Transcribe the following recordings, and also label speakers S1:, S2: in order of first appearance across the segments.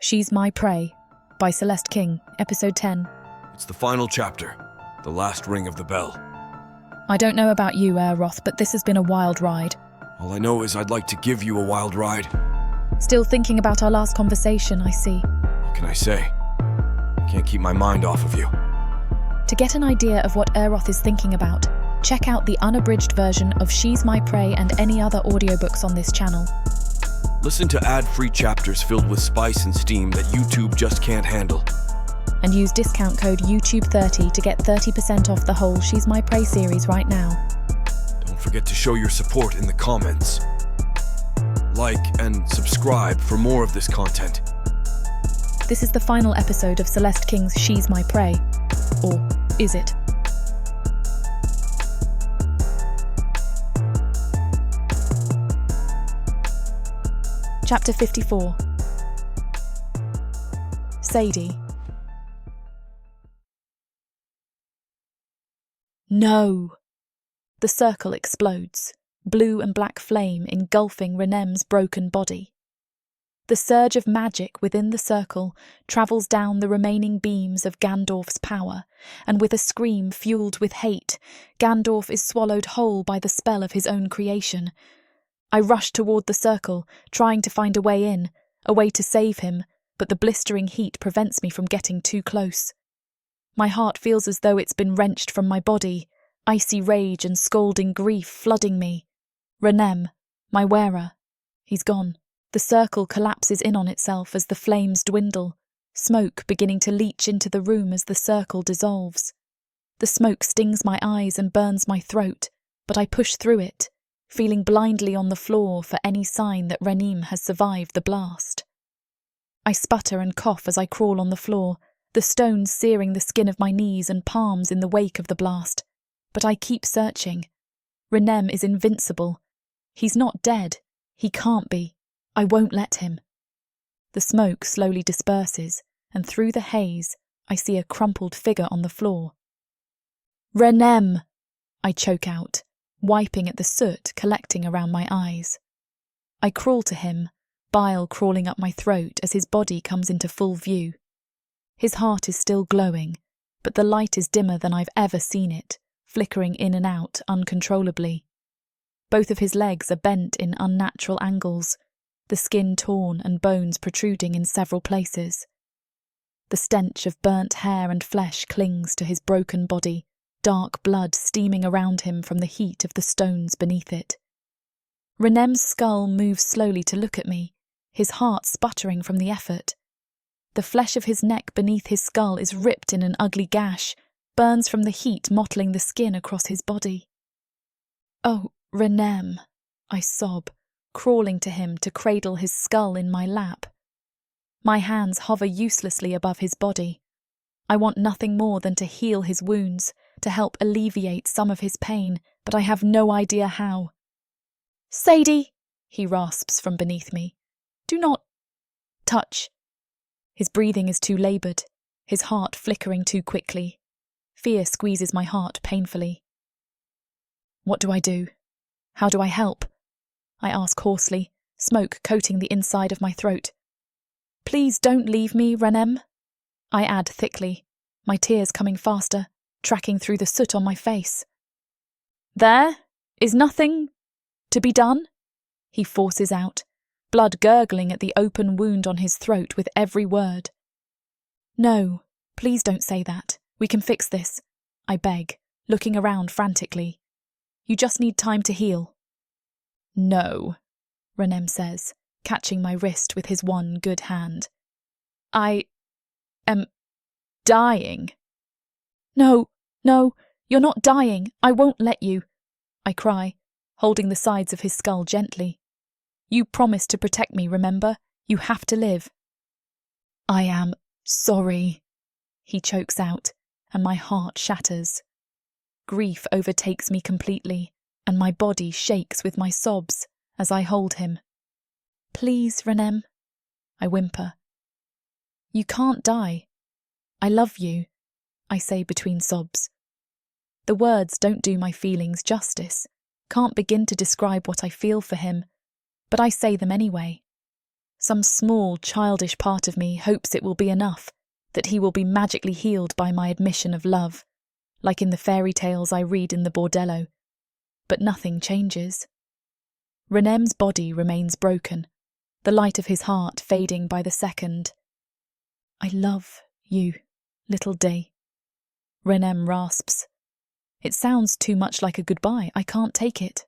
S1: She's My Prey by Celeste King, Episode 10.
S2: It's the final chapter, the last ring of the bell.
S1: I don't know about you, Aeroth, but this has been a wild ride.
S2: All I know is I'd like to give you a wild ride.
S1: Still thinking about our last conversation, I see.
S2: What can I say? I can't keep my mind off of you.
S1: To get an idea of what Aeroth is thinking about, check out the unabridged version of She's My Prey and any other audiobooks on this channel.
S2: Listen to ad-free chapters filled with spice and steam that YouTube just can't handle.
S1: And use discount code YouTube30 to get 30% off the whole She's My Prey series right now.
S2: Don't forget to show your support in the comments. Like and subscribe for more of this content.
S1: This is the final episode of Celeste King's She's My Prey. Or is it? Chapter 54. Sadie. No! The circle explodes, blue and black flame engulfing Renem's broken body. The surge of magic within the circle travels down the remaining beams of Gandalf's power, and with a scream fueled with hate, Gandalf is swallowed whole by the spell of his own creation. I rush toward the circle, trying to find a way in, a way to save him, but the blistering heat prevents me from getting too close. My heart feels as though it's been wrenched from my body, icy rage and scalding grief flooding me. Renem, my wearer, he's gone. The circle collapses in on itself as the flames dwindle, smoke beginning to leach into the room as the circle dissolves. The smoke stings my eyes and burns my throat, but I push through it, feeling blindly on the floor for any sign that Renem has survived the blast. I sputter and cough as I crawl on the floor, the stones searing the skin of my knees and palms in the wake of the blast. But I keep searching. Renem is invincible. He's not dead. He can't be. I won't let him. The smoke slowly disperses, and through the haze, I see a crumpled figure on the floor. Renem! I choke out, wiping at the soot collecting around my eyes. I crawl to him, bile crawling up my throat as his body comes into full view. His heart is still glowing, but the light is dimmer than I've ever seen it, flickering in and out uncontrollably. Both of his legs are bent in unnatural angles, the skin torn and bones protruding in several places. The stench of burnt hair and flesh clings to his broken body, dark blood steaming around him from the heat of the stones beneath it. Renem's skull moves slowly to look at me, his heart sputtering from the effort. The flesh of his neck beneath his skull is ripped in an ugly gash, burns from the heat mottling the skin across his body. Oh, Renem, I sob, crawling to him to cradle his skull in my lap. My hands hover uselessly above his body. I want nothing more than to heal his wounds, to help alleviate some of his pain, but I have no idea how. Sadie, he rasps from beneath me. Do not touch. His breathing is too laboured, his heart flickering too quickly. Fear squeezes my heart painfully. What do I do? How do I help? I ask hoarsely, smoke coating the inside of my throat. Please don't leave me, Renem. I add thickly, my tears coming faster, tracking through the soot on my face. There is nothing to be done, he forces out, blood gurgling at the open wound on his throat with every word. No, please don't say that. We can fix this, I beg, looking around frantically. You just need time to heal. No, Renem says, catching my wrist with his one good hand. I am dying. No, you're not dying. I won't let you, I cry, holding the sides of his skull gently. You promised to protect me, remember? You have to live. I am sorry, he chokes out, and my heart shatters. Grief overtakes me completely, and my body shakes with my sobs as I hold him. Please, Renem, I whimper. You can't die. I love you, I say between sobs. The words don't do my feelings justice, can't begin to describe what I feel for him, but I say them anyway. Some small, childish part of me hopes it will be enough, that he will be magically healed by my admission of love, like in the fairy tales I read in the bordello. But nothing changes. Renem's body remains broken, the light of his heart fading by the second. I love you, little Day. Renem rasps. It sounds too much like a goodbye. I can't take it.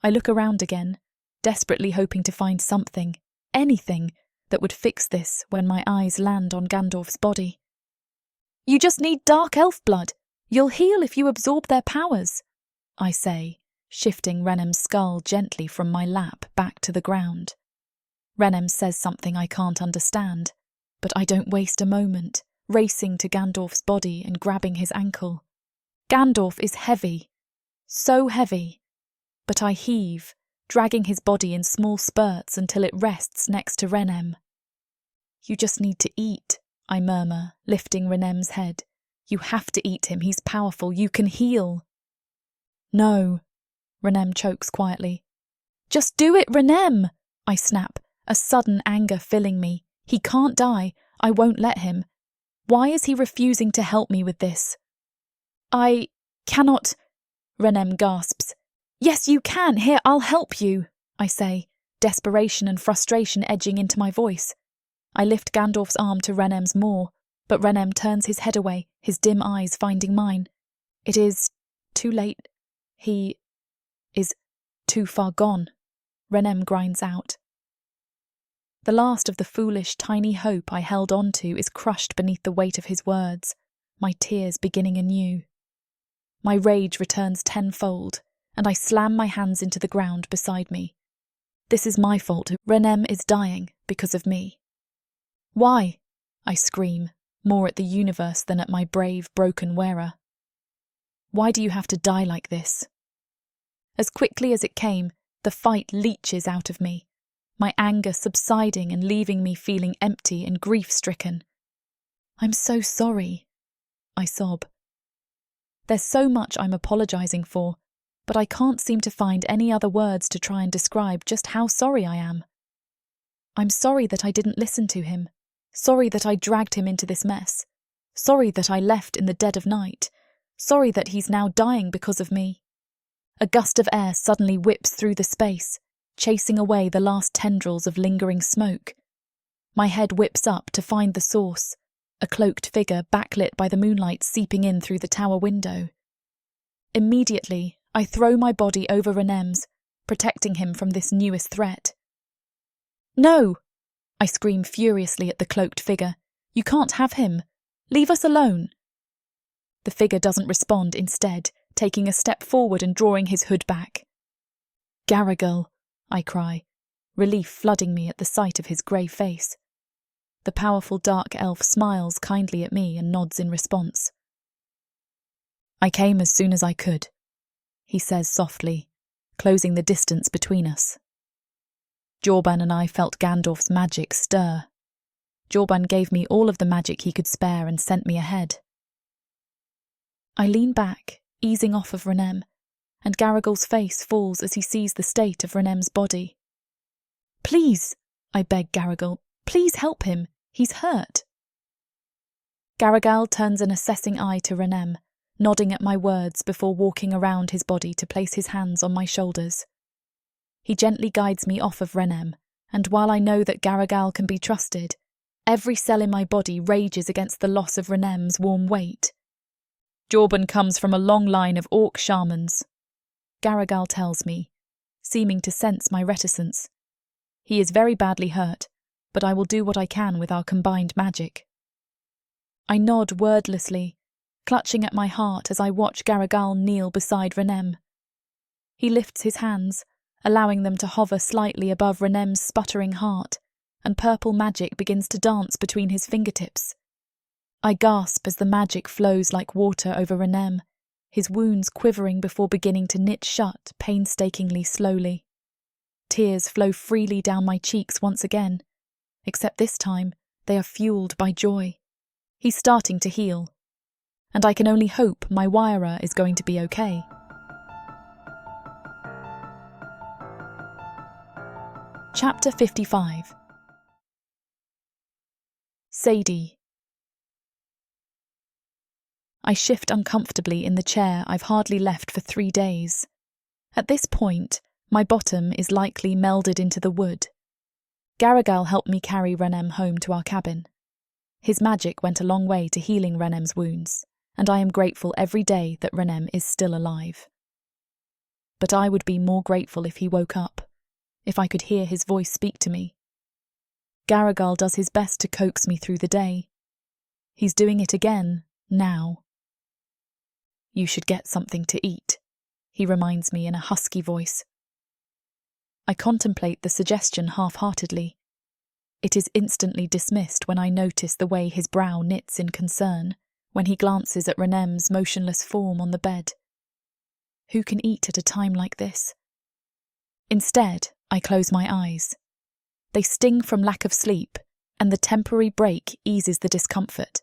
S1: I look around again, desperately hoping to find something, anything, that would fix this when my eyes land on Gandalf's body. You just need dark elf blood. You'll heal if you absorb their powers, I say, shifting Renem's skull gently from my lap back to the ground. Renem says something I can't understand, but I don't waste a moment, racing to Gandalf's body and grabbing his ankle. Gandalf is heavy, so heavy, but I heave, dragging his body in small spurts until it rests next to Renem. You just need to eat, I murmur, lifting Renem's head. You have to eat him, he's powerful, you can heal. No, Renem chokes quietly. Just do it, Renem, I snap, a sudden anger filling me. He can't die, I won't let him. Why is he refusing to help me with this? I cannot, Renem gasps. Yes, you can, here, I'll help you, I say, desperation and frustration edging into my voice. I lift Gandalf's arm to Renem's maw, but Renem turns his head away, his dim eyes finding mine. It is too late. He is too far gone, Renem grinds out. The last of the foolish, tiny hope I held on to is crushed beneath the weight of his words, my tears beginning anew. My rage returns tenfold, and I slam my hands into the ground beside me. This is my fault. Renem is dying because of me. Why? I scream, more at the universe than at my brave, broken wearer. Why do you have to die like this? As quickly as it came, the fight leeches out of me, my anger subsiding and leaving me feeling empty and grief-stricken. I'm so sorry, I sob. There's so much I'm apologising for, but I can't seem to find any other words to try and describe just how sorry I am. I'm sorry that I didn't listen to him, sorry that I dragged him into this mess, sorry that I left in the dead of night, sorry that he's now dying because of me. A gust of air suddenly whips through the space, chasing away the last tendrils of lingering smoke. My head whips up to find the source, a cloaked figure backlit by the moonlight seeping in through the tower window. Immediately, I throw my body over Renem's, protecting him from this newest threat. No! I scream furiously at the cloaked figure. You can't have him. Leave us alone. The figure doesn't respond, instead, taking a step forward and drawing his hood back. Garrigal, I cry, relief flooding me at the sight of his grey face. The powerful dark elf smiles kindly at me and nods in response. I came as soon as I could, he says softly, closing the distance between us. Jorban and I felt Gandalf's magic stir. Jorban gave me all of the magic he could spare and sent me ahead. I lean back, easing off of Renem, and Garrigal's face falls as he sees the state of Renem's body. Please, I beg Garrigal, please help him. He's hurt. Garrigal turns an assessing eye to Renem, nodding at my words before walking around his body to place his hands on my shoulders. He gently guides me off of Renem, and while I know that Garrigal can be trusted, every cell in my body rages against the loss of Renem's warm weight. Jorban comes from a long line of orc shamans, Garrigal tells me, seeming to sense my reticence. He is very badly hurt, but I will do what I can with our combined magic. I nod wordlessly, clutching at my heart as I watch Garrigal kneel beside Renem. He lifts his hands, allowing them to hover slightly above Renem's sputtering heart, and purple magic begins to dance between his fingertips. I gasp as the magic flows like water over Renem, his wounds quivering before beginning to knit shut painstakingly slowly. Tears flow freely down my cheeks once again, except this time they are fueled by joy. He's starting to heal, and I can only hope my wirer is going to be okay. Chapter 55. Sadie. I shift uncomfortably in the chair I've hardly left for 3 days. At this point, my bottom is likely melded into the wood. Garrigal helped me carry Renem home to our cabin. His magic went a long way to healing Renem's wounds, and I am grateful every day that Renem is still alive. But I would be more grateful if he woke up, if I could hear his voice speak to me. Garrigal does his best to coax me through the day. He's doing it again, now. You should get something to eat, he reminds me in a husky voice. I contemplate the suggestion half-heartedly. It is instantly dismissed when I notice the way his brow knits in concern when he glances at Renem's motionless form on the bed. Who can eat at a time like this? Instead, I close my eyes. They sting from lack of sleep, and the temporary break eases the discomfort.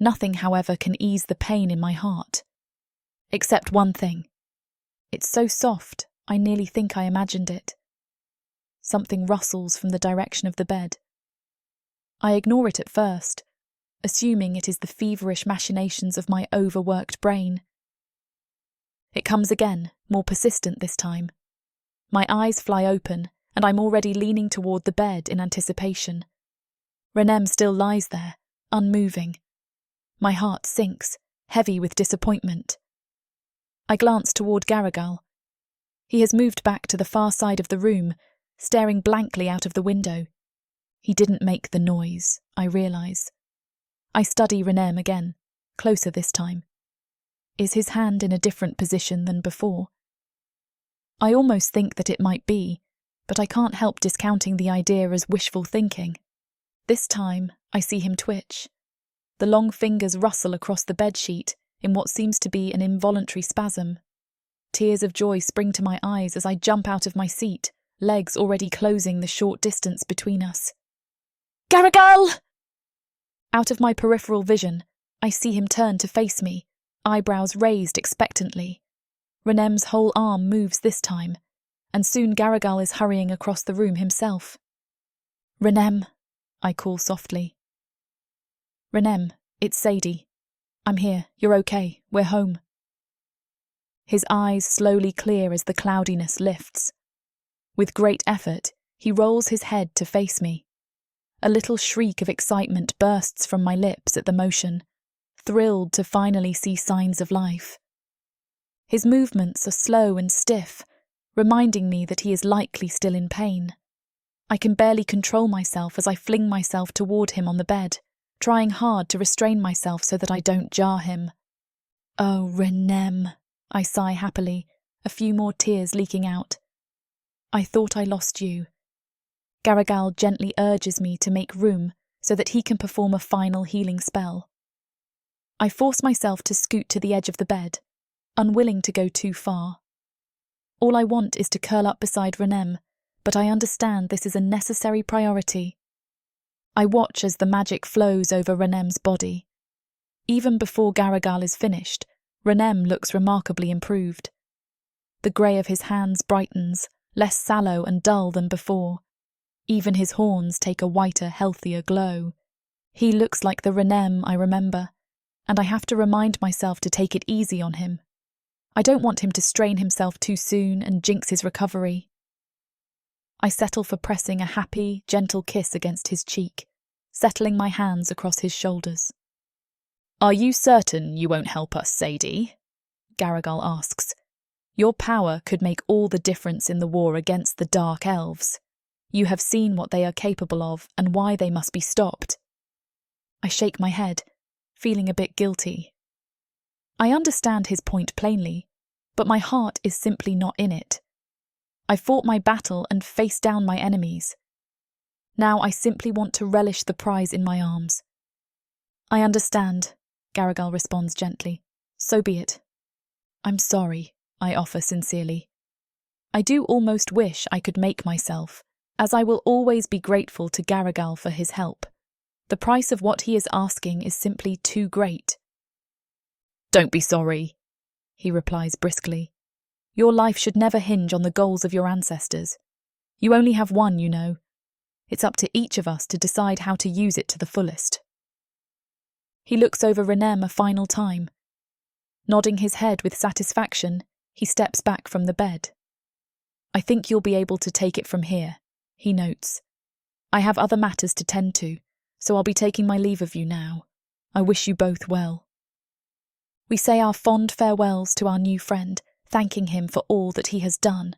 S1: Nothing, however, can ease the pain in my heart. Except one thing. It's so soft, I nearly think I imagined it. Something rustles from the direction of the bed. I ignore it at first, assuming it is the feverish machinations of my overworked brain. It comes again, more persistent this time. My eyes fly open, and I'm already leaning toward the bed in anticipation. Renem still lies there, unmoving. My heart sinks, heavy with disappointment. I glance toward Garrigal. He has moved back to the far side of the room, staring blankly out of the window. He didn't make the noise, I realise. I study Renem again, closer this time. Is his hand in a different position than before? I almost think that it might be, but I can't help discounting the idea as wishful thinking. This time, I see him twitch. The long fingers rustle across the bedsheet in what seems to be an involuntary spasm. Tears of joy spring to my eyes as I jump out of my seat, legs already closing the short distance between us. Garrigal! Out of my peripheral vision, I see him turn to face me, eyebrows raised expectantly. Renem's whole arm moves this time, and soon Garrigal is hurrying across the room himself. Renem, I call softly. Renem, it's Sadie. I'm here, you're okay, we're home. His eyes slowly clear as the cloudiness lifts. With great effort, he rolls his head to face me. A little shriek of excitement bursts from my lips at the motion, thrilled to finally see signs of life. His movements are slow and stiff, reminding me that he is likely still in pain. I can barely control myself as I fling myself toward him on the bed, trying hard to restrain myself so that I don't jar him. Oh, Renem, I sigh happily, a few more tears leaking out. I thought I lost you. Garrigal gently urges me to make room so that he can perform a final healing spell. I force myself to scoot to the edge of the bed, unwilling to go too far. All I want is to curl up beside Renem, but I understand this is a necessary priority. I watch as the magic flows over Renem's body. Even before Garrigal is finished, Renem looks remarkably improved. The grey of his hands brightens, less sallow and dull than before. Even his horns take a whiter, healthier glow. He looks like the Renem I remember, and I have to remind myself to take it easy on him. I don't want him to strain himself too soon and jinx his recovery. I settle for pressing a happy, gentle kiss against his cheek, settling my hands across his shoulders. Are you certain you won't help us, Sadie? Garrigal asks. Your power could make all the difference in the war against the dark elves. You have seen what they are capable of and why they must be stopped. I shake my head, feeling a bit guilty. I understand his point plainly, but my heart is simply not in it. I fought my battle and faced down my enemies. Now I simply want to relish the prize in my arms. I understand, Garrigal responds gently. So be it. I'm sorry, I offer sincerely. I do almost wish I could make myself, as I will always be grateful to Garrigal for his help. The price of what he is asking is simply too great. Don't be sorry, he replies briskly. Your life should never hinge on the goals of your ancestors. You only have one, you know. It's up to each of us to decide how to use it to the fullest. He looks over Renem a final time. Nodding his head with satisfaction, he steps back from the bed. I think you'll be able to take it from here, he notes. I have other matters to tend to, so I'll be taking my leave of you now. I wish you both well. We say our fond farewells to our new friend, thanking him for all that he has done.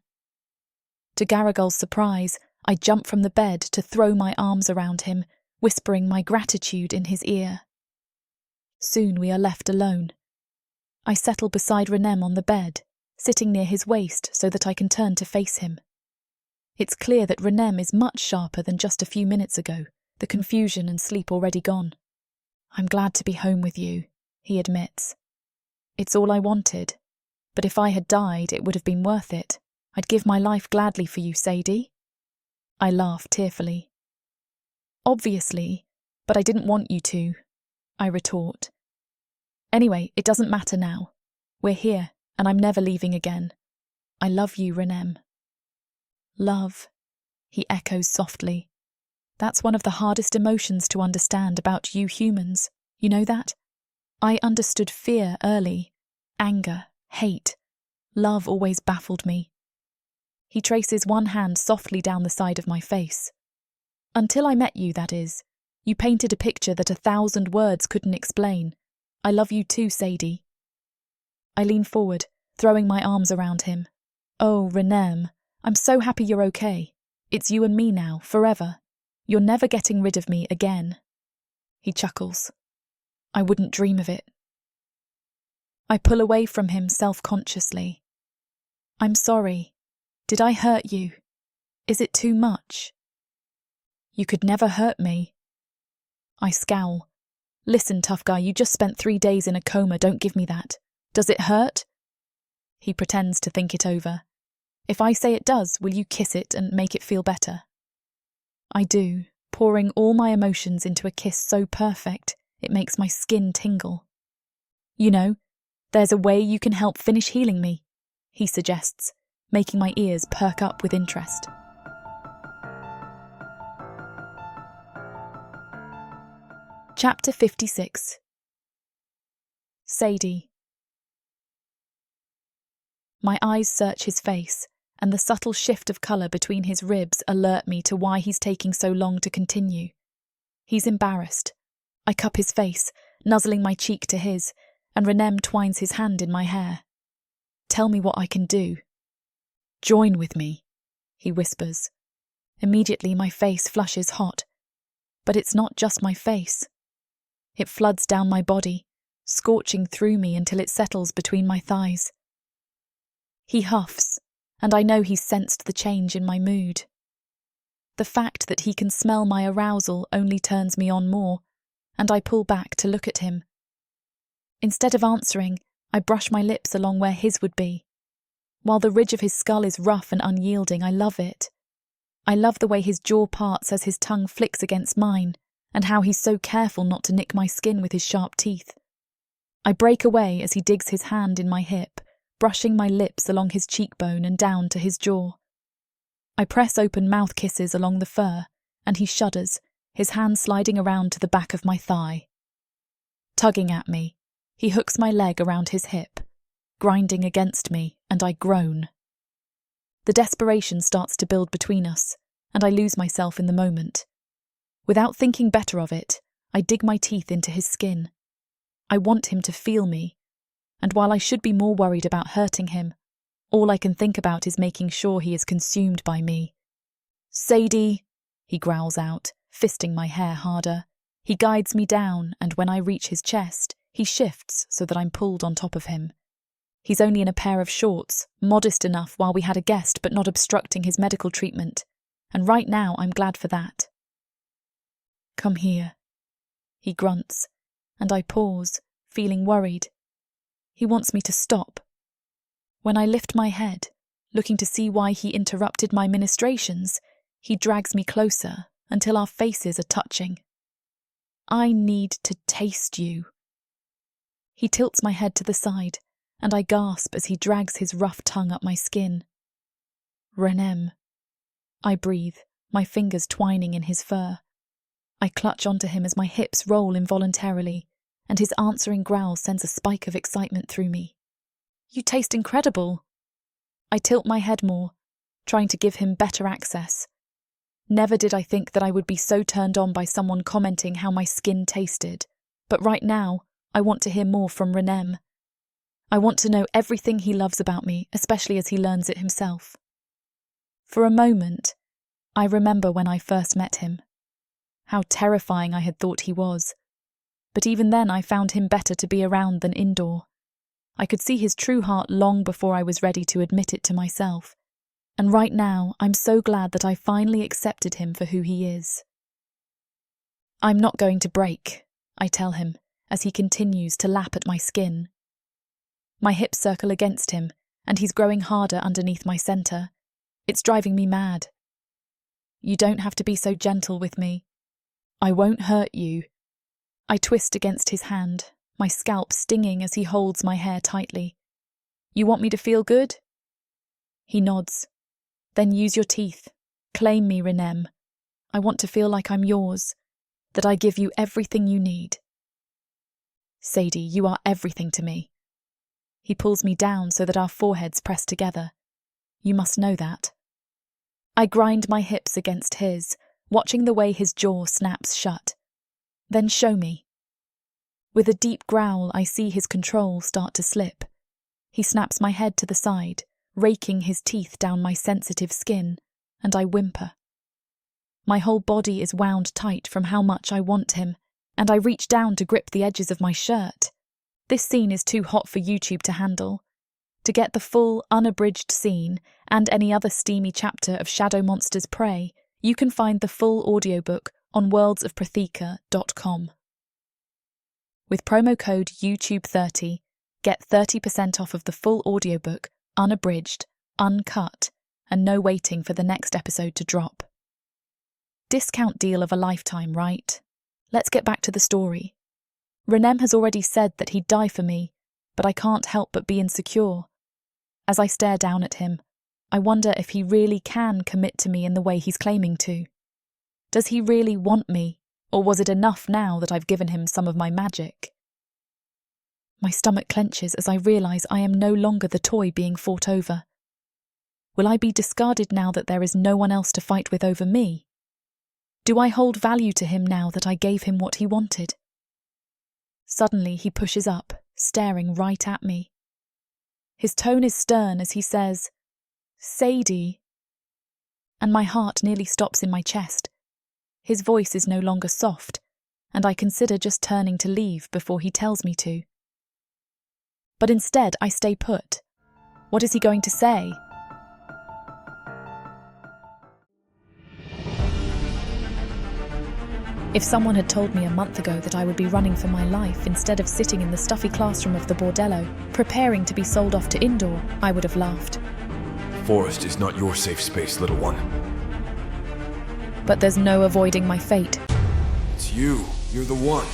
S1: To Garagol's surprise, I jump from the bed to throw my arms around him, whispering my gratitude in his ear. Soon we are left alone. I settle beside Renem on the bed, sitting near his waist so that I can turn to face him. It's clear that Renem is much sharper than just a few minutes ago, the confusion and sleep already gone. I'm glad to be home with you, he admits. It's all I wanted, but if I had died, it would have been worth it. I'd give my life gladly for you, Sadie. I laugh tearfully. Obviously, but I didn't want you to, I retort. Anyway, it doesn't matter now. We're here, and I'm never leaving again. I love you, Renem. Love, he echoes softly. That's one of the hardest emotions to understand about you humans. You know that? I understood fear early, anger, hate. Love always baffled me. He traces one hand softly down the side of my face. Until I met you, that is. You painted a picture that 1,000 words couldn't explain. I love you too, Sadie. I lean forward, throwing my arms around him. Oh, Renem, I'm so happy you're okay. It's you and me now, forever. You're never getting rid of me again. He chuckles. I wouldn't dream of it. I pull away from him self-consciously. I'm sorry. Did I hurt you? Is it too much? You could never hurt me. I scowl. Listen, tough guy, you just spent 3 days in a coma, don't give me that. Does it hurt? He pretends to think it over. If I say it does, will you kiss it and make it feel better? I do, pouring all my emotions into a kiss so perfect, it makes my skin tingle. You know, there's a way you can help finish healing me, he suggests, making my ears perk up with interest. Chapter 56. Sadie. My eyes search his face, and the subtle shift of colour between his ribs alert me to why he's taking so long to continue. He's embarrassed. I cup his face, nuzzling my cheek to his, and Renem twines his hand in my hair. Tell me what I can do. Join with me, he whispers. Immediately my face flushes hot. But it's not just my face. It floods down my body, scorching through me until it settles between my thighs. He huffs, and I know he's sensed the change in my mood. The fact that he can smell my arousal only turns me on more, and I pull back to look at him. Instead of answering, I brush my lips along where his would be. While the ridge of his skull is rough and unyielding, I love it. I love the way his jaw parts as his tongue flicks against mine, and how he's so careful not to nick my skin with his sharp teeth. I break away as he digs his hand in my hip, brushing my lips along his cheekbone and down to his jaw. I press open mouth kisses along the fur, and he shudders, his hand sliding around to the back of my thigh. Tugging at me, he hooks my leg around his hip, grinding against me, and I groan. The desperation starts to build between us, and I lose myself in the moment. Without thinking better of it, I dig my teeth into his skin. I want him to feel me, and while I should be more worried about hurting him, all I can think about is making sure he is consumed by me. Sadie, he growls out, fisting my hair harder. He guides me down, and when I reach his chest, he shifts so that I'm pulled on top of him. He's only in a pair of shorts, modest enough while we had a guest but not obstructing his medical treatment, and right now I'm glad for that. Come here, he grunts, and I pause, feeling worried. He wants me to stop. When I lift my head, looking to see why he interrupted my ministrations, he drags me closer until our faces are touching. I need to taste you. He tilts my head to the side, and I gasp as he drags his rough tongue up my skin. Renem. I breathe, my fingers twining in his fur. I clutch onto him as my hips roll involuntarily, and his answering growl sends a spike of excitement through me. "You taste incredible." I tilt my head more, trying to give him better access. Never did I think that I would be so turned on by someone commenting how my skin tasted, but right now, I want to hear more from Renem. I want to know everything he loves about me, especially as he learns it himself. For a moment, I remember when I first met him. How terrifying I had thought he was. But even then I found him better to be around than indoor. I could see his true heart long before I was ready to admit it to myself. And right now, I'm so glad that I finally accepted him for who he is. "I'm not going to break," I tell him, as he continues to lap at my skin. My hips circle against him, and he's growing harder underneath my center. It's driving me mad. "You don't have to be so gentle with me. I won't hurt you." I twist against his hand, my scalp stinging as he holds my hair tightly. "You want me to feel good?" He nods. "Then use your teeth. Claim me, Renem. I want to feel like I'm yours, that I give you everything you need." "Sadie, you are everything to me." He pulls me down so that our foreheads press together. "You must know that." I grind my hips against his, watching the way his jaw snaps shut. "Then show me." With a deep growl, I see his control start to slip. He snaps my head to the side, raking his teeth down my sensitive skin, and I whimper. My whole body is wound tight from how much I want him, and I reach down to grip the edges of my shirt. This scene is too hot for YouTube to handle. To get the full, unabridged scene, and any other steamy chapter of Shadow Monster's Prey, you can find the full audiobook on worldsofprotheka.com. With promo code YouTube30, get 30% off of the full audiobook, unabridged, uncut, and no waiting for the next episode to drop. Discount deal of a lifetime, right? Let's get back to the story. Renem has already said that he'd die for me, but I can't help but be insecure. As I stare down at him, I wonder if he really can commit to me in the way he's claiming to. Does he really want me, or was it enough now that I've given him some of my magic? My stomach clenches as I realise I am no longer the toy being fought over. Will I be discarded now that there is no one else to fight with over me? Do I hold value to him now that I gave him what he wanted? Suddenly he pushes up, staring right at me. His tone is stern as he says, "Sadie," and my heart nearly stops in my chest. His voice is no longer soft, and I consider just turning to leave before he tells me to. But instead I stay put. What is he going to say? If someone had told me a month ago that I would be running for my life instead of sitting in the stuffy classroom of the bordello, preparing to be sold off to indoor, I would have laughed.
S2: The forest is not your safe space, little one.
S1: But there's no avoiding my fate.
S2: It's you. You're the one.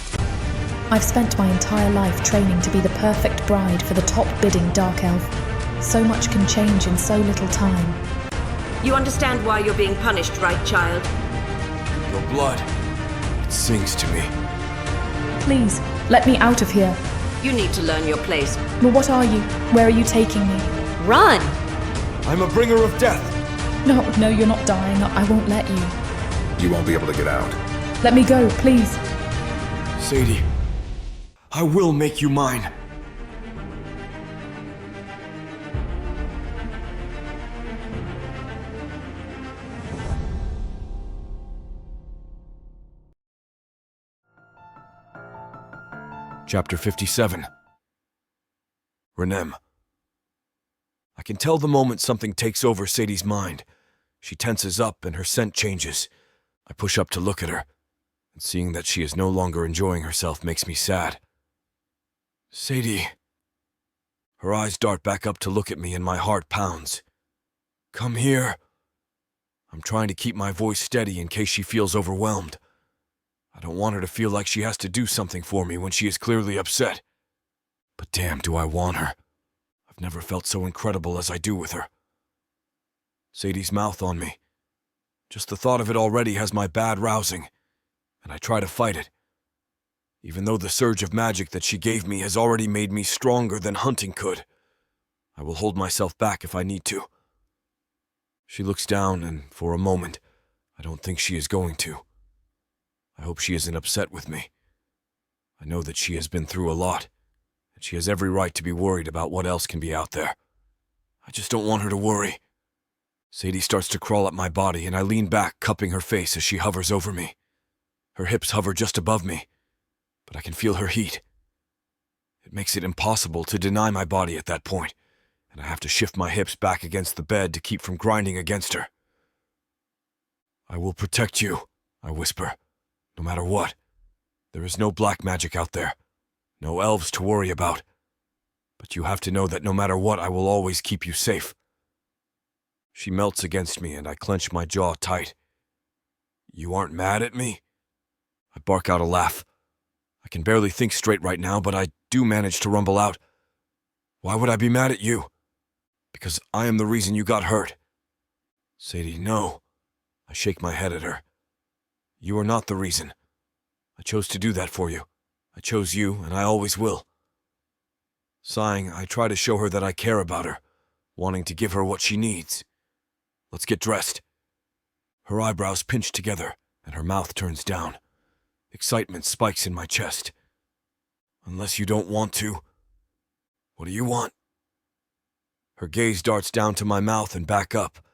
S1: I've spent my entire life training to be the perfect bride for the top-bidding dark elf. So much can change in so little time.
S3: You understand why you're being punished, right, child?
S2: Your blood. It sings to me.
S1: Please, let me out of here.
S3: You need to learn your place.
S1: Well, what are you? Where are you taking me?
S3: Run!
S2: I'm a bringer of death.
S1: No, you're not dying. I won't let you.
S4: You won't be able to get out.
S1: Let me go, please.
S2: Sadie, I will make you mine. Chapter 57. Renem. I can tell the moment something takes over Sadie's mind. She tenses up and her scent changes. I push up to look at her, and seeing that she is no longer enjoying herself makes me sad. Sadie. Her eyes dart back up to look at me and my heart pounds. Come here. I'm trying to keep my voice steady in case she feels overwhelmed. I don't want her to feel like she has to do something for me when she is clearly upset. But damn, do I want her. I've never felt so incredible as I do with her. Sadie's mouth on me. Just the thought of it already has my bad rousing, and I try to fight it. Even though the surge of magic that she gave me has already made me stronger than hunting could, I will hold myself back if I need to. She looks down, and for a moment, I don't think she is going to. I hope she isn't upset with me. I know that she has been through a lot, and she has every right to be worried about what else can be out there. I just don't want her to worry. Sadie starts to crawl up my body, and I lean back, cupping her face as she hovers over me. Her hips hover just above me, but I can feel her heat. It makes it impossible to deny my body at that point, and I have to shift my hips back against the bed to keep from grinding against her. "I will protect you," I whisper, "no matter what. There is no black magic out there, no elves to worry about. But you have to know that no matter what, I will always keep you safe." She melts against me, and I clench my jaw tight. "You aren't mad at me?" I bark out a laugh. I can barely think straight right now, but I do manage to rumble out, "Why would I be mad at you? Because I am the reason you got hurt." "Sadie, no." I shake my head at her. "You are not the reason. I chose to do that for you. I chose you, and I always will." Sighing, I try to show her that I care about her, wanting to give her what she needs. "Let's get dressed." Her eyebrows pinch together, and her mouth turns down. Excitement spikes in my chest. "Unless you don't want to. What do you want?" Her gaze darts down to my mouth and back up,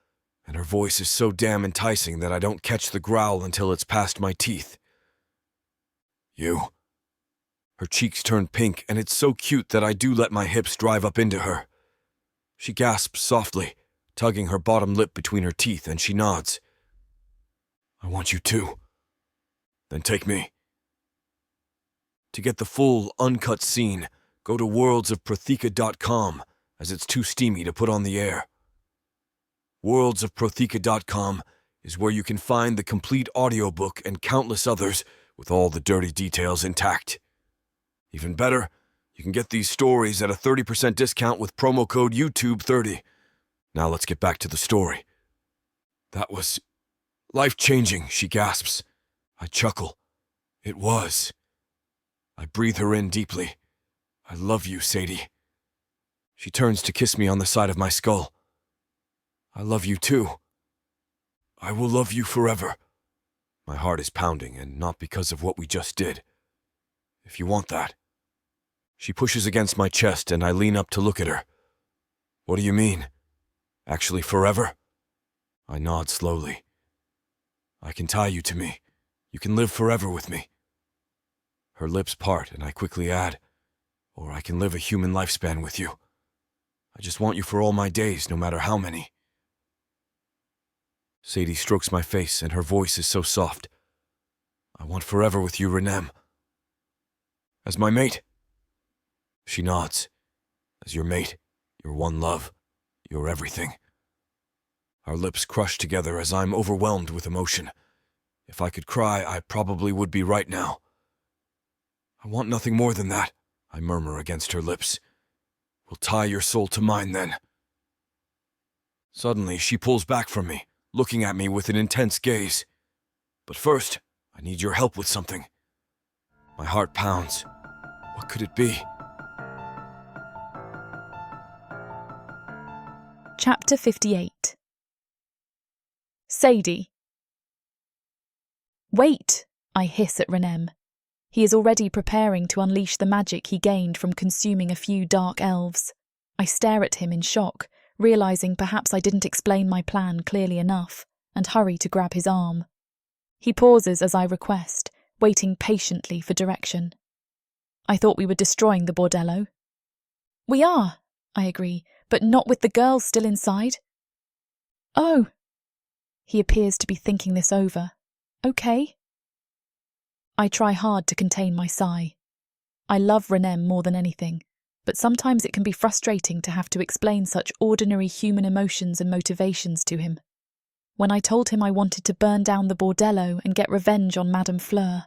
S2: and her voice is so damn enticing that I don't catch the growl until it's past my teeth. "You." Her cheeks turn pink, and it's so cute that I do let my hips drive up into her. She gasps softly, tugging her bottom lip between her teeth, and she nods. "I want you too." "Then take me." To get the full, uncut scene, go to worldsofprotheka.com, as it's too steamy to put on the air. Worldsofprotheka.com is where you can find the complete audiobook and countless others with all the dirty details intact. Even better, you can get these stories at a 30% discount with promo code YouTube30. Now let's get back to the story. "That was life-changing," she gasps. I chuckle. "It was." I breathe her in deeply. "I love you, Sadie." She turns to kiss me on the side of my skull. "I love you too." "I will love you forever." My heart is pounding, and not because of what we just did. "If you want that." She pushes against my chest, and I lean up to look at her. "What do you mean? Actually forever?" I nod slowly. "I can tie you to me. You can live forever with me." Her lips part, and I quickly add, "Or I can live a human lifespan with you. I just want you for all my days, no matter how many." Sadie strokes my face, and her voice is so soft. "I want forever with you, Renem." "As my mate?" She nods. "As your mate, your one love, your everything." Our lips crush together as I'm overwhelmed with emotion. If I could cry, I probably would be right now. "I want nothing more than that," I murmur against her lips. "We'll tie your soul to mine then." Suddenly, she pulls back from me, looking at me with an intense gaze. "But first, I need your help with something." My heart pounds. What could it be?
S1: Chapter 58. Sadie. "Wait!" I hiss at Renem. He is already preparing to unleash the magic he gained from consuming a few dark elves. I stare at him in shock, realizing perhaps I didn't explain my plan clearly enough, and hurry to grab his arm. He pauses as I request, waiting patiently for direction. "I thought we were destroying the bordello." "We are," I agree, "but not with the girls still inside." "Oh." He appears to be thinking this over. "Okay." I try hard to contain my sigh. I love Renem more than anything, but sometimes it can be frustrating to have to explain such ordinary human emotions and motivations to him. When I told him I wanted to burn down the bordello and get revenge on Madame Fleur,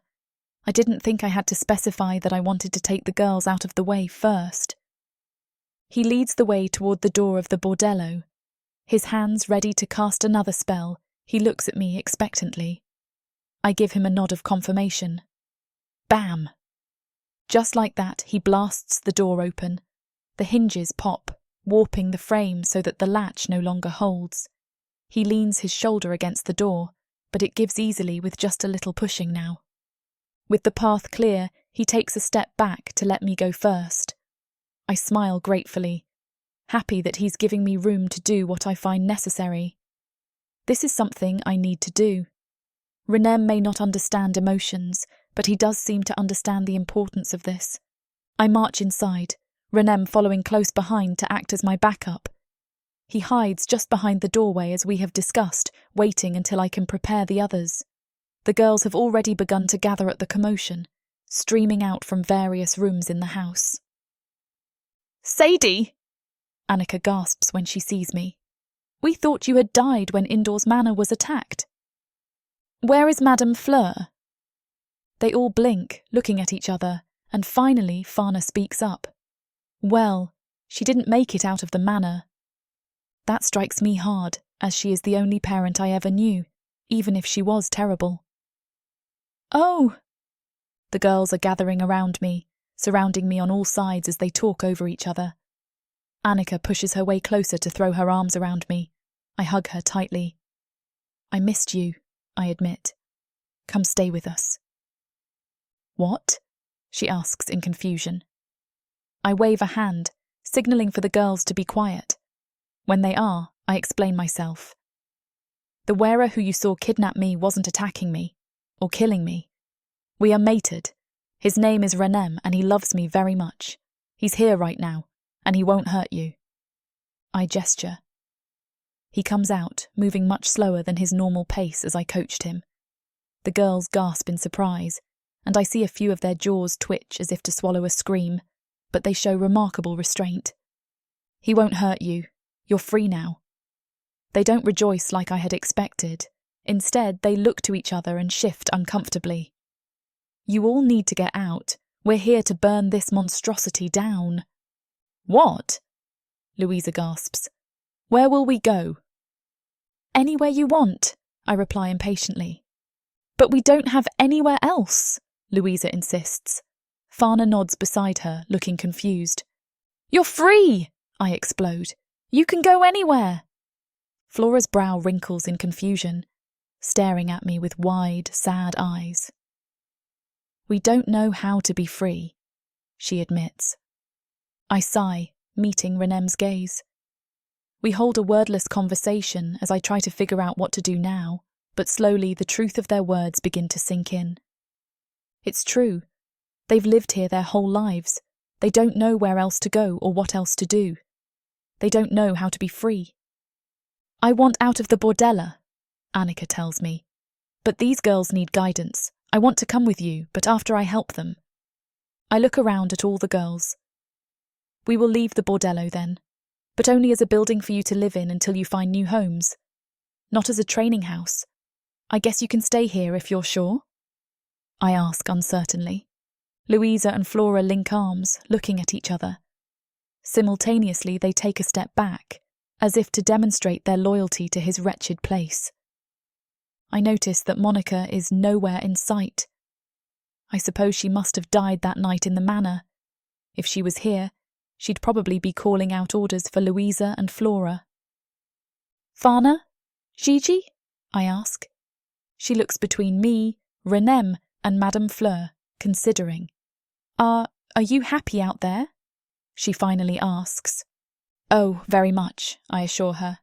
S1: I didn't think I had to specify that I wanted to take the girls out of the way first. He leads the way toward the door of the bordello, his hands ready to cast another spell He looks at me expectantly. I give him a nod of confirmation. Bam! Just like that, he blasts the door open. The hinges pop, warping the frame so that the latch no longer holds. He leans his shoulder against the door, but it gives easily with just a little pushing now. With the path clear, he takes a step back to let me go first. I smile gratefully, happy that he's giving me room to do what I find necessary. This is something I need to do. Renem may not understand emotions, but he does seem to understand the importance of this. I march inside, Renem following close behind to act as my backup. He hides just behind the doorway as we have discussed, waiting until I can prepare the others. The girls have already begun to gather at the commotion, streaming out from various rooms in the house. Sadie! Annika gasps when she sees me. We thought you had died when Indoors Manor was attacked. Where is Madame Fleur? They all blink, looking at each other, and finally Fana speaks up. Well, she didn't make it out of the manor. That strikes me hard, as she is the only parent I ever knew, even if she was terrible. Oh! The girls are gathering around me, surrounding me on all sides as they talk over each other. Annika pushes her way closer to throw her arms around me. I hug her tightly. I missed you, I admit. Come stay with us. What? She asks in confusion. I wave a hand, signalling for the girls to be quiet. When they are, I explain myself. The wearer who you saw kidnap me wasn't attacking me, or killing me. We are mated. His name is Renem, and he loves me very much. He's here right now, and he won't hurt you. I gesture. He comes out, moving much slower than his normal pace as I coached him. The girls gasp in surprise, and I see a few of their jaws twitch as if to swallow a scream, but they show remarkable restraint. He won't hurt you. You're free now. They don't rejoice like I had expected. Instead, they look to each other and shift uncomfortably. You all need to get out. We're here to burn this monstrosity down. What? Louisa gasps. Where will we go? Anywhere you want, I reply impatiently. But we don't have anywhere else, Louisa insists. Fana nods beside her, looking confused. You're free, I explode. You can go anywhere. Flora's brow wrinkles in confusion, staring at me with wide, sad eyes. We don't know how to be free, she admits. I sigh, meeting Renem's gaze. We hold a wordless conversation as I try to figure out what to do now, but slowly the truth of their words begin to sink in. It's true. They've lived here their whole lives. They don't know where else to go or what else to do. They don't know how to be free. I want out of the bordella, Annika tells me. But these girls need guidance. I want to come with you, but after I help them. I look around at all the girls. We will leave the bordello then, but only as a building for you to live in until you find new homes. Not as a training house. I guess you can stay here if you're sure? I ask uncertainly. Louisa and Flora link arms, looking at each other. Simultaneously, they take a step back, as if to demonstrate their loyalty to his wretched place. I notice that Monica is nowhere in sight. I suppose she must have died that night in the manor. If she was here, she'd probably be calling out orders for Louisa and Flora. Fana? Gigi? I ask. She looks between me, Renem, and Madame Fleur, considering. Are you happy out there? She finally asks. Oh, very much, I assure her.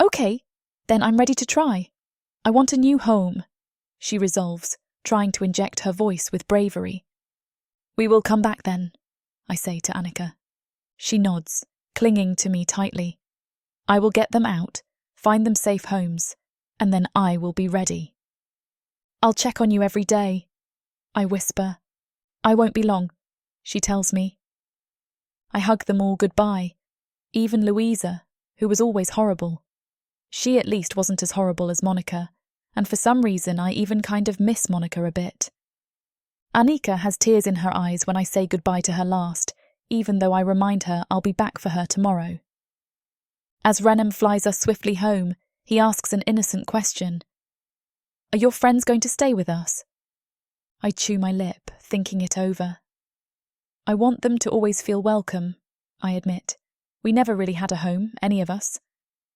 S1: Okay, then I'm ready to try. I want a new home, she resolves, trying to inject her voice with bravery. We will come back then, I say to Annika. She nods, clinging to me tightly. I will get them out, find them safe homes, and then I will be ready. I'll check on you every day, I whisper. I won't be long, she tells me. I hug them all goodbye, even Louisa, who was always horrible. She at least wasn't as horrible as Monica, and for some reason I even kind of miss Monica a bit. Annika has tears in her eyes when I say goodbye to her last, even though I remind her I'll be back for her tomorrow. As Renem flies us swiftly home, He asks an innocent question. Are your friends going to stay with us? I chew my lip, thinking it over. I want them to always feel welcome, I admit. We never really had a home, any of us.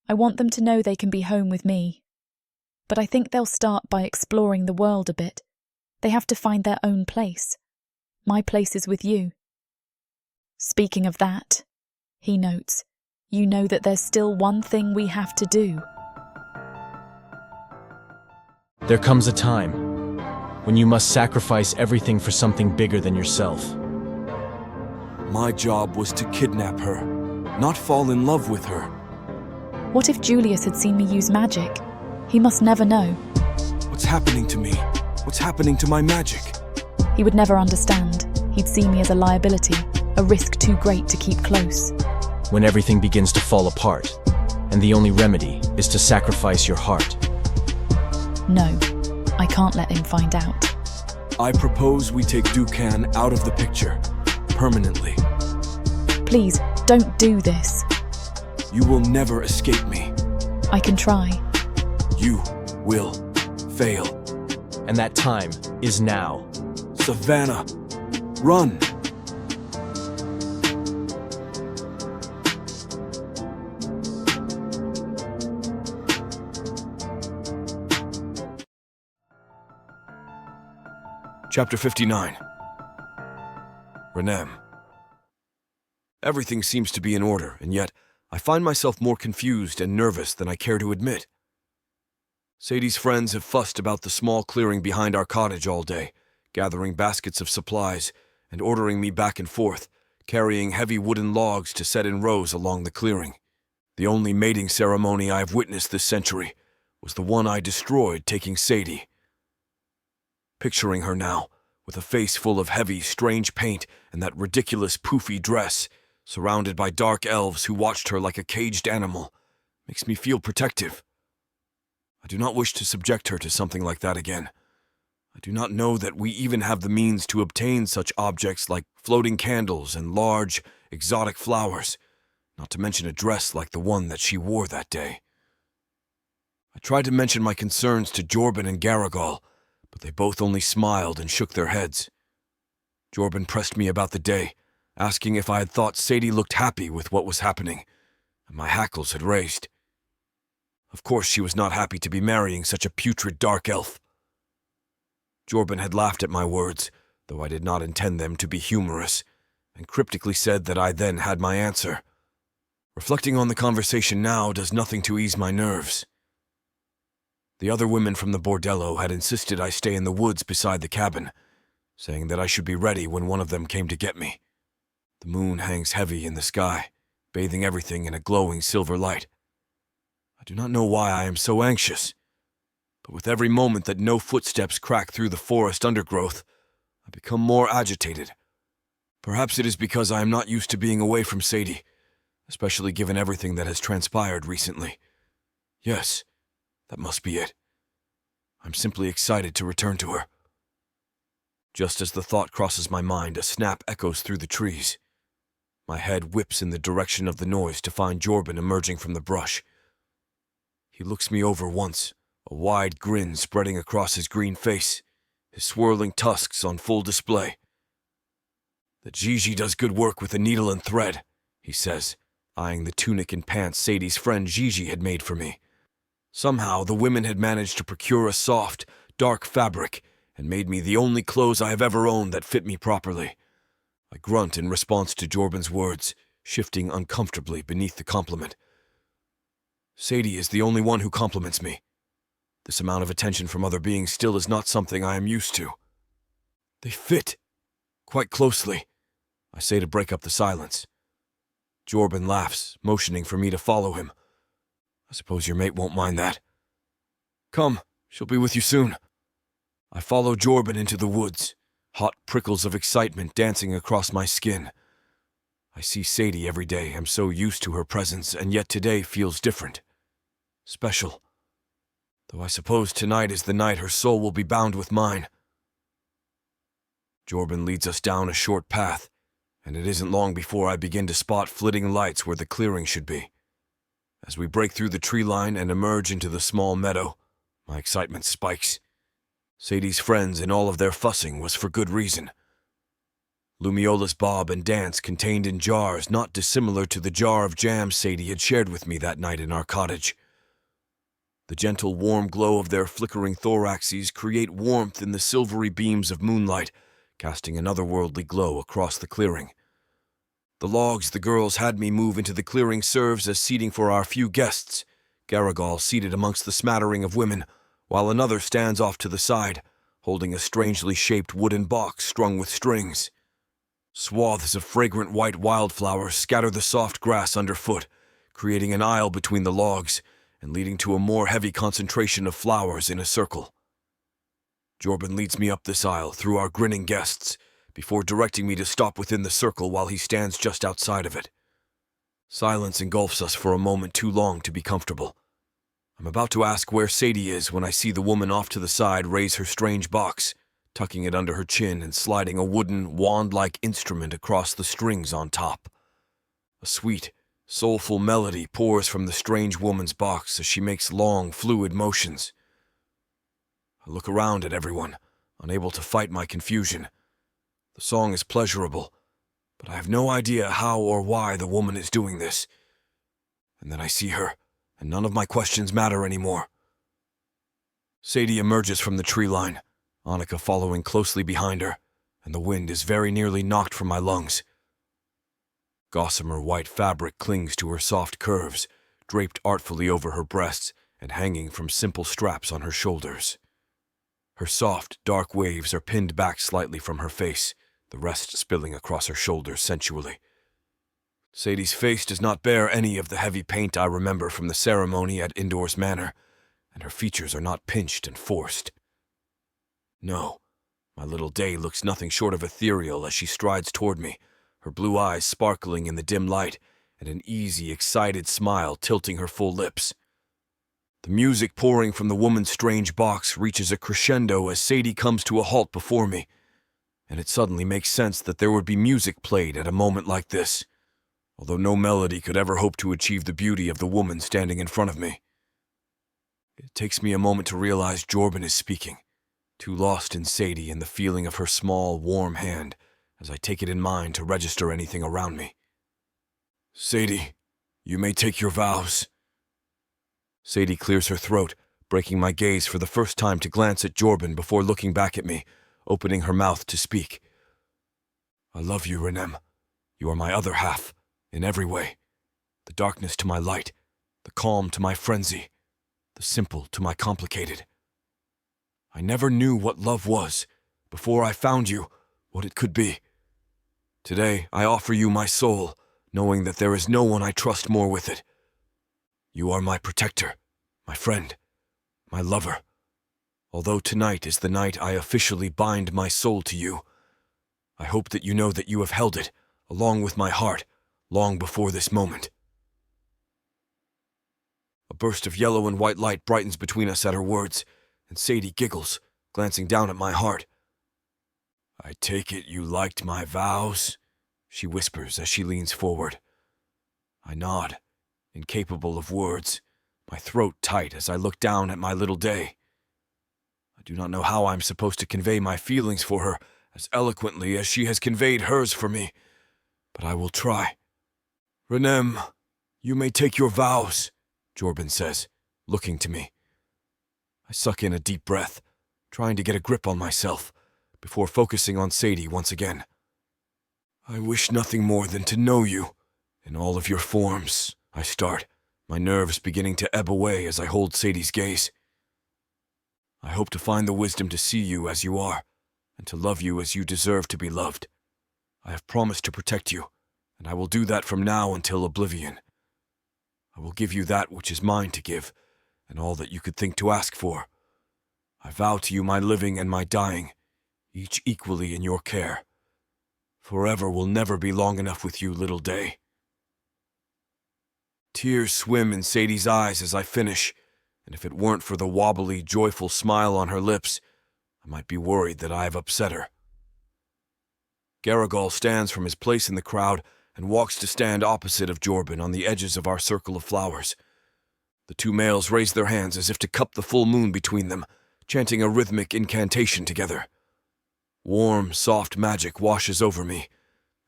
S1: I want them to know they can be home with me. But I think they'll start by exploring the world a bit. They have to find their own place. My place is with you. Speaking of that, he notes, you know that there's still one thing we have to do.
S5: There comes a time when you must sacrifice everything for something bigger than yourself.
S2: My job was to kidnap her, not fall in love with her.
S1: What if Julius had seen me use magic? He must never know.
S2: What's happening to me? What's happening to my magic?
S1: He would never understand. He'd see me as a liability, a risk too great to keep close.
S5: When everything begins to fall apart, and the only remedy is to sacrifice your heart.
S1: No, I can't let him find out.
S2: I propose we take Dukan out of the picture, permanently.
S1: Please, don't do this.
S2: You will never escape me.
S1: I can try.
S2: You will fail.
S5: And that time is now.
S2: Savannah, run! Chapter 59. Renem. Everything seems to be in order, and yet I find myself more confused and nervous than I care to admit. Sadie's friends have fussed about the small clearing behind our cottage all day, gathering baskets of supplies and ordering me back and forth, carrying heavy wooden logs to set in rows along the clearing. The only mating ceremony I have witnessed this century was the one I destroyed taking Sadie. Picturing her now, with a face full of heavy, strange paint and that ridiculous poofy dress, surrounded by dark elves who watched her like a caged animal, makes me feel protective. I do not wish to subject her to something like that again. I do not know that we even have the means to obtain such objects like floating candles and large, exotic flowers, not to mention a dress like the one that she wore that day. I tried to mention my concerns to Jorben and Garrigal, but they both only smiled and shook their heads. Jorben pressed me about the day, asking if I had thought Sadie looked happy with what was happening, and my hackles had raised. Of course she was not happy to be marrying such a putrid dark elf. Jorben had laughed at my words, though I did not intend them to be humorous, and cryptically said that I then had my answer. Reflecting on the conversation now does nothing to ease my nerves. The other women from the bordello had insisted I stay in the woods beside the cabin, saying that I should be ready when one of them came to get me. The moon hangs heavy in the sky, bathing everything in a glowing silver light. I do not know why I am so anxious, but with every moment that no footsteps crack through the forest undergrowth, I become more agitated. Perhaps it is because I am not used to being away from Sadie, especially given everything that has transpired recently. Yes, that must be it. I'm simply excited to return to her. Just as the thought crosses my mind, a snap echoes through the trees. My head whips in the direction of the noise to find Jorben emerging from the brush. He looks me over once, a wide grin spreading across his green face, his swirling tusks on full display. "The Gigi does good work with a needle and thread," he says, eyeing the tunic and pants Sadie's friend Gigi had made for me. Somehow the women had managed to procure a soft, dark fabric and made me the only clothes I have ever owned that fit me properly. I grunt in response to Jorben's words, shifting uncomfortably beneath the compliment. Sadie is the only one who compliments me. This amount of attention from other beings still is not something I am used to. They fit quite closely, I say to break up the silence. Jorben laughs, motioning for me to follow him. I suppose your mate won't mind that. Come, she'll be with you soon. I follow Jorben into the woods, hot prickles of excitement dancing across my skin. I see Sadie every day, am so used to her presence, and yet today feels different. Special. Though I suppose tonight is the night her soul will be bound with mine. Jorben leads us down a short path, and it isn't long before I begin to spot flitting lights where the clearing should be. As we break through the tree line and emerge into the small meadow, my excitement spikes. Sadie's friends and all of their fussing was for good reason. Lumiola's bob and dance contained in jars not dissimilar to the jar of jam Sadie had shared with me that night in our cottage. The gentle, warm glow of their flickering thoraxes create warmth in the silvery beams of moonlight, casting an otherworldly glow across the clearing. The logs the girls had me move into the clearing serves as seating for our few guests, Garrigal seated amongst the smattering of women, while another stands off to the side, holding a strangely shaped wooden box strung with strings. Swaths of fragrant white wildflowers scatter the soft grass underfoot, creating an aisle between the logs and leading to a more heavy concentration of flowers in a circle. Jorben leads me up this aisle through our grinning guests, before directing me to stop within the circle while he stands just outside of it. Silence engulfs us for a moment too long to be comfortable. I'm about to ask where Sadie is when I see the woman off to the side raise her strange box, tucking it under her chin and sliding a wooden, wand-like instrument across the strings on top. A sweet, soulful melody pours from the strange woman's box as she makes long, fluid motions. I look around at everyone, unable to fight my confusion. The song is pleasurable, but I have no idea how or why the woman is doing this. And then I see her, and none of my questions matter anymore. Sadie emerges from the tree line, Annika following closely behind her, and the wind is very nearly knocked from my lungs. Gossamer white fabric clings to her soft curves, draped artfully over her breasts and hanging from simple straps on her shoulders. Her soft, dark waves are pinned back slightly from her face, the rest spilling across her shoulders sensually. Sadie's face does not bear any of the heavy paint I remember from the ceremony at Indoors Manor, and her features are not pinched and forced. No, my little Day looks nothing short of ethereal as she strides toward me, her blue eyes sparkling in the dim light, and an easy, excited smile tilting her full lips. The music pouring from the woman's strange box reaches a crescendo as Sadie comes to a halt before me, and it suddenly makes sense that there would be music played at a moment like this, although no melody could ever hope to achieve the beauty of the woman standing in front of me. It takes me a moment to realize Jorben is speaking, too lost in Sadie and the feeling of her small, warm hand as I take it in mind to register anything around me. Sadie, you may take your vows. Sadie clears her throat, breaking my gaze for the first time to glance at Jorben before looking back at me, opening her mouth to speak. I love you, Renem. You are my other half, in every way. The darkness to my light, the calm to my frenzy, the simple to my complicated. I never knew what love was, before I found you, what it could be. Today, I offer you my soul, knowing that there is no one I trust more with it. You are my protector, my friend, my lover. Although tonight is the night I officially bind my soul to you, I hope that you know that you have held it, along with my heart, long before this moment. A burst of yellow and white light brightens between us at her words, and Sadie giggles, glancing down at my heart. I take it you liked my vows, she whispers as she leans forward. I nod, incapable of words, my throat tight as I look down at my little Day. I do not know how I am supposed to convey my feelings for her as eloquently as she has conveyed hers for me, but I will try. Renem, you may take your vows, Jorben says, looking to me. I suck in a deep breath, trying to get a grip on myself, before focusing on Sadie once again. I wish nothing more than to know you, in all of your forms, I start, my nerves beginning to ebb away as I hold Sadie's gaze. I hope to find the wisdom to see you as you are, and to love you as you deserve to be loved. I have promised to protect you, and I will do that from now until oblivion. I will give you that which is mine to give, and all that you could think to ask for. I vow to you my living and my dying, each equally in your care. Forever will never be long enough with you, little Day. Tears swim in Sadie's eyes as I finish, and if it weren't for the wobbly, joyful smile on her lips, I might be worried that I have upset her. Garrigal stands from his place in the crowd and walks to stand opposite of Jorben on the edges of our circle of flowers, The two males raise their hands as if to cup the full moon between them, chanting a rhythmic incantation together. Warm, soft magic washes over me,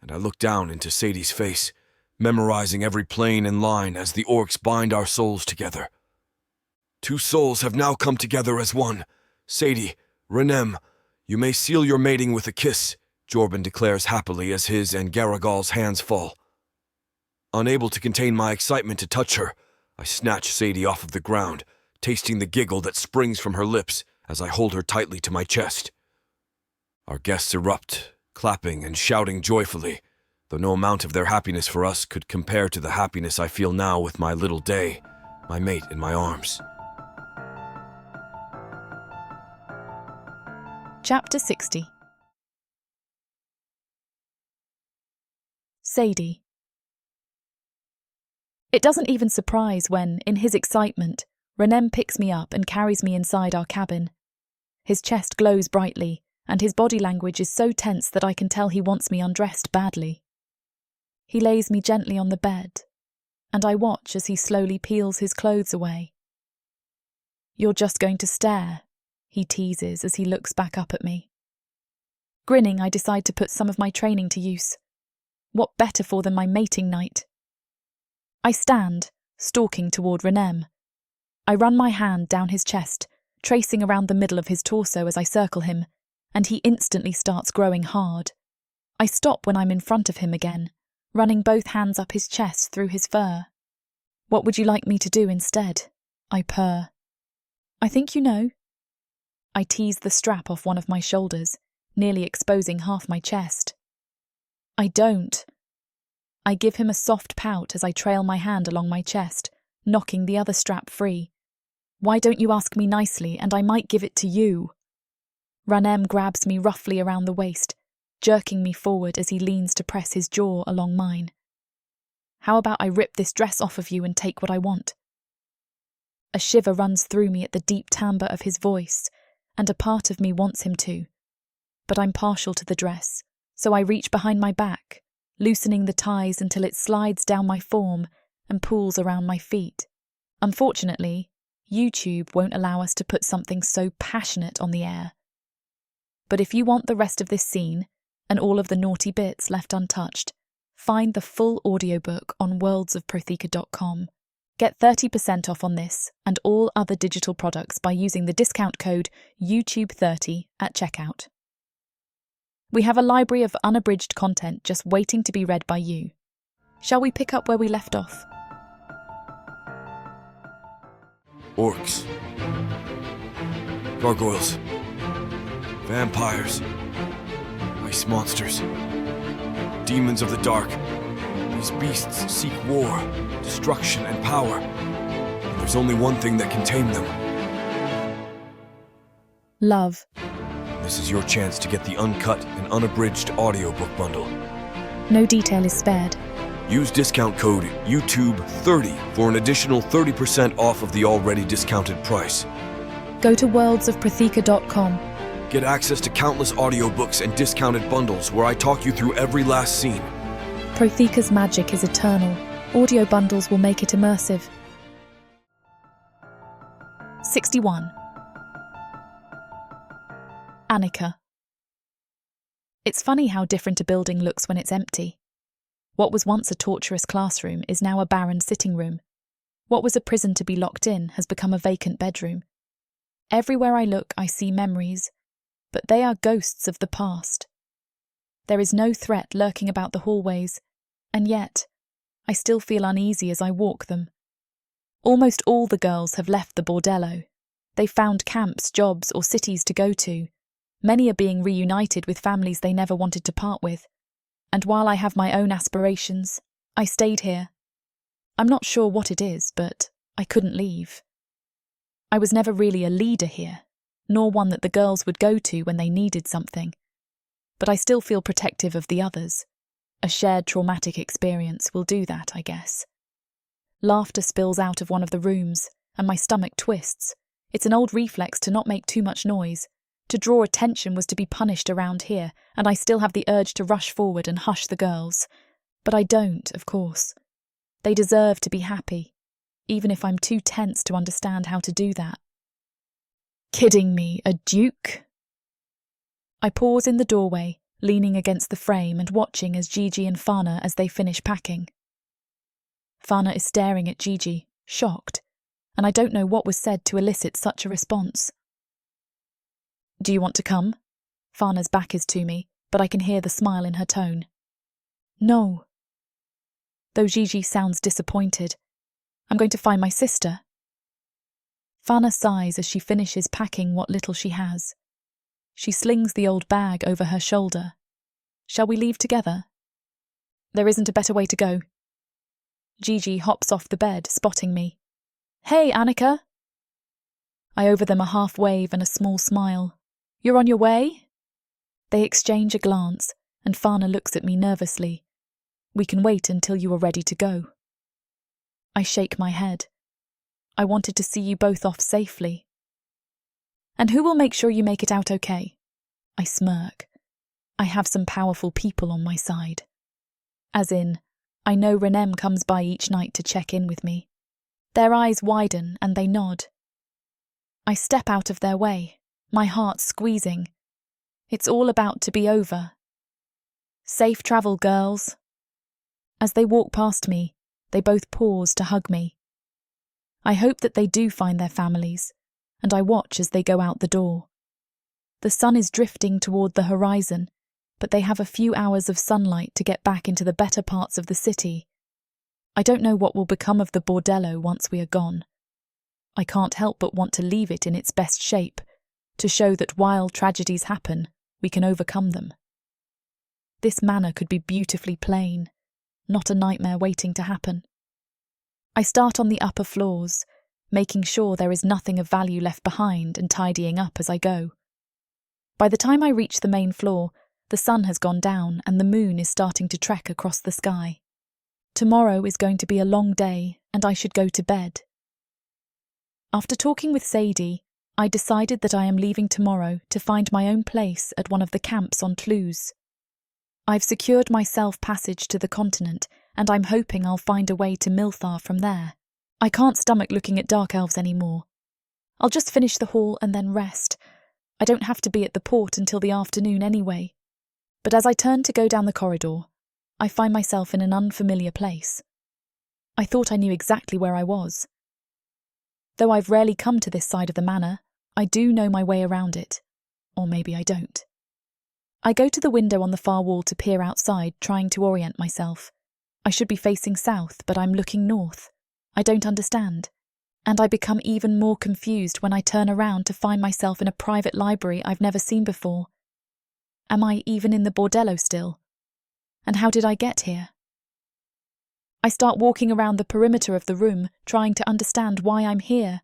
S2: and I look down into Sadie's face, memorizing every plane and line as the orcs bind our souls together. Two souls have now come together as one. Sadie, Renem, you may seal your mating with a kiss, Jorben declares happily as his and Garagol's hands fall. Unable to contain my excitement to touch her, I snatch Sadie off of the ground, tasting the giggle that springs from her lips as I hold her tightly to my chest. Our guests erupt, clapping and shouting joyfully, though no amount of their happiness for us could compare to the happiness I feel now with my little Day, my mate in my arms.
S1: Chapter 60. Sadie. It doesn't even surprise when, in his excitement, Renem picks me up and carries me inside our cabin. His chest glows brightly, and his body language is so tense that I can tell he wants me undressed badly. He lays me gently on the bed, and I watch as he slowly peels his clothes away. "You're just going to stare," he teases as he looks back up at me. Grinning, I decide to put some of my training to use. What better for than my mating night? I stand, stalking toward Renem. I run my hand down his chest, tracing around the middle of his torso as I circle him, and he instantly starts growing hard. I stop when I'm in front of him again, running both hands up his chest through his fur. "What would you like me to do instead?" I purr. "I think you know." I tease the strap off one of my shoulders, nearly exposing half my chest. "I don't." I give him a soft pout as I trail my hand along my chest, knocking the other strap free. "Why don't you ask me nicely, and I might give it to you?" Renem grabs me roughly around the waist, jerking me forward as he leans to press his jaw along mine. "How about I rip this dress off of you and take what I want?" A shiver runs through me at the deep timbre of his voice, and a part of me wants him to. But I'm partial to the dress, so I reach behind my back, loosening the ties until it slides down my form and pulls around my feet. Unfortunately, YouTube won't allow us to put something so passionate on the air. But if you want the rest of this scene, and all of the naughty bits left untouched, find the full audiobook on worldsofprotheka.com. Get 30% off on this and all other digital products by using the discount code YouTube30 at checkout. We have a library of unabridged content just waiting to be read by you. Shall we pick up where we left off?
S2: Orcs. Gargoyles. Vampires. Ice monsters. Demons of the dark. These beasts seek war, destruction, and power. And there's only one thing that can tame them.
S1: Love.
S2: This is your chance to get the uncut and unabridged audiobook bundle.
S1: No detail is spared.
S2: Use discount code YouTube30 for an additional 30% off of the already discounted price.
S1: Go to worldsofprotheka.com.
S2: Get access to countless audiobooks and discounted bundles where I talk you through every last scene.
S1: Protheka's magic is eternal. Audio bundles will make it immersive. 61. Annika. It's funny how different a building looks when it's empty. What was once a torturous classroom is now a barren sitting room. What was a prison to be locked in has become a vacant bedroom. Everywhere I look, I see memories, but they are ghosts of the past. There is no threat lurking about the hallways, and yet I still feel uneasy as I walk them. Almost all the girls have left the bordello. They found camps, jobs, or cities to go to. Many are being reunited with families they never wanted to part with. And while I have my own aspirations, I stayed here. I'm not sure what it is, but I couldn't leave. I was never really a leader here, nor one that the girls would go to when they needed something. But I still feel protective of the others. A shared traumatic experience will do that, I guess. Laughter spills out of one of the rooms, and my stomach twists. It's an old reflex to not make too much noise. To draw attention was to be punished around here, and I still have the urge to rush forward and hush the girls. But I don't, of course. They deserve to be happy. even if I'm too tense to understand how to do that. Kidding me, a duke? I pause in the doorway, leaning against the frame and watching as Gigi and Fana as they finish packing. Fana is staring at Gigi, shocked, and I don't know what was said to elicit such a response. Do you want to come? Fana's back is to me, but I can hear the smile in her tone. No. Though Gigi sounds disappointed, I'm going to find my sister. Fana sighs as she finishes packing what little she has. She slings the old bag over her shoulder. Shall we leave together? There isn't a better way to go. Gigi hops off the bed, spotting me. Hey, Annika! I owe them a half wave and a small smile. You're on your way? They exchange a glance, and Fana looks at me nervously. We can wait until you are ready to go. I shake my head. I wanted to see you both off safely. And who will make sure you make it out okay? I smirk. I have some powerful people on my side. As in, I know Renem comes by each night to check in with me. Their eyes widen and they nod. I step out of their way, my heart squeezing. It's all about to be over. Safe travel, girls. As they walk past me, they both pause to hug me. I hope that they do find their families, and I watch as they go out the door. The sun is drifting toward the horizon, but they have a few hours of sunlight to get back into the better parts of the city. I don't know what will become of the bordello once we are gone. I can't help but want to leave it in its best shape, to show that while tragedies happen, we can overcome them. This manor could be beautifully plain, not a nightmare waiting to happen. I start on the upper floors, making sure there is nothing of value left behind and tidying up as I go. By the time I reach the main floor, the sun has gone down and the moon is starting to trek across the sky. Tomorrow is going to be a long day and I should go to bed. After talking with Sadie, I decided that I am leaving tomorrow to find my own place at one of the camps on Clues. I've secured myself passage to the continent and I'm hoping I'll find a way to Milthar from there. I can't stomach looking at dark elves anymore. I'll just finish the haul and then rest. I don't have to be at the port until the afternoon anyway. But as I turn to go down the corridor, I find myself in an unfamiliar place. I thought I knew exactly where I was. Though I've rarely come to this side of the manor, I do know my way around it. Or maybe I don't. I go to the window on the far wall to peer outside, trying to orient myself. I should be facing south, but I'm looking north. I don't understand. And I become even more confused when I turn around to find myself in a private library I've never seen before. Am I even in the bordello still? And how did I get here? I start walking around the perimeter of the room, trying to understand why I'm here.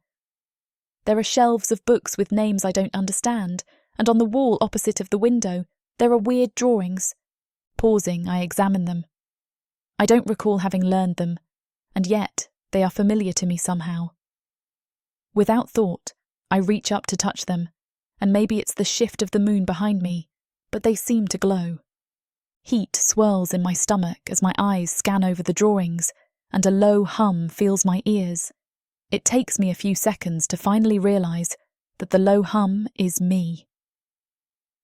S1: There are shelves of books with names I don't understand, and on the wall opposite of the window, there are weird drawings. Pausing, I examine them. I don't recall having learned them, and yet they are familiar to me somehow. Without thought, I reach up to touch them, and maybe it's the shift of the moon behind me, but they seem to glow. Heat swirls in my stomach as my eyes scan over the drawings, and a low hum fills my ears. It takes me a few seconds to finally realise that the low hum is me.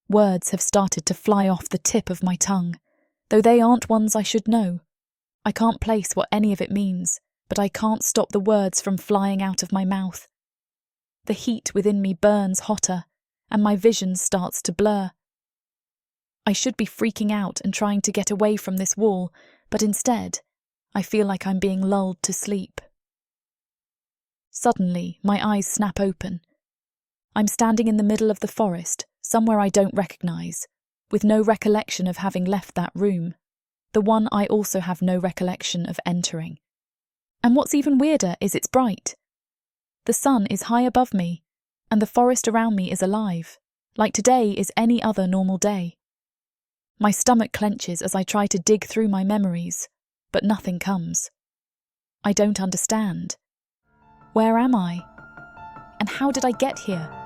S1: Words have started to fly off the tip of my tongue, though they aren't ones I should know. I can't place what any of it means, but I can't stop the words from flying out of my mouth. The heat within me burns hotter, and my vision starts to blur. I should be freaking out and trying to get away from this wall, but instead, I feel like I'm being lulled to sleep. Suddenly, my eyes snap open. I'm standing in the middle of the forest, somewhere I don't recognise, with no recollection of having left that room, the one I also have no recollection of entering. And what's even weirder is it's bright. The sun is high above me, and the forest around me is alive, like today is any other normal day. My stomach clenches as I try to dig through my memories, but nothing comes. I don't understand. Where am I? And how did I get here?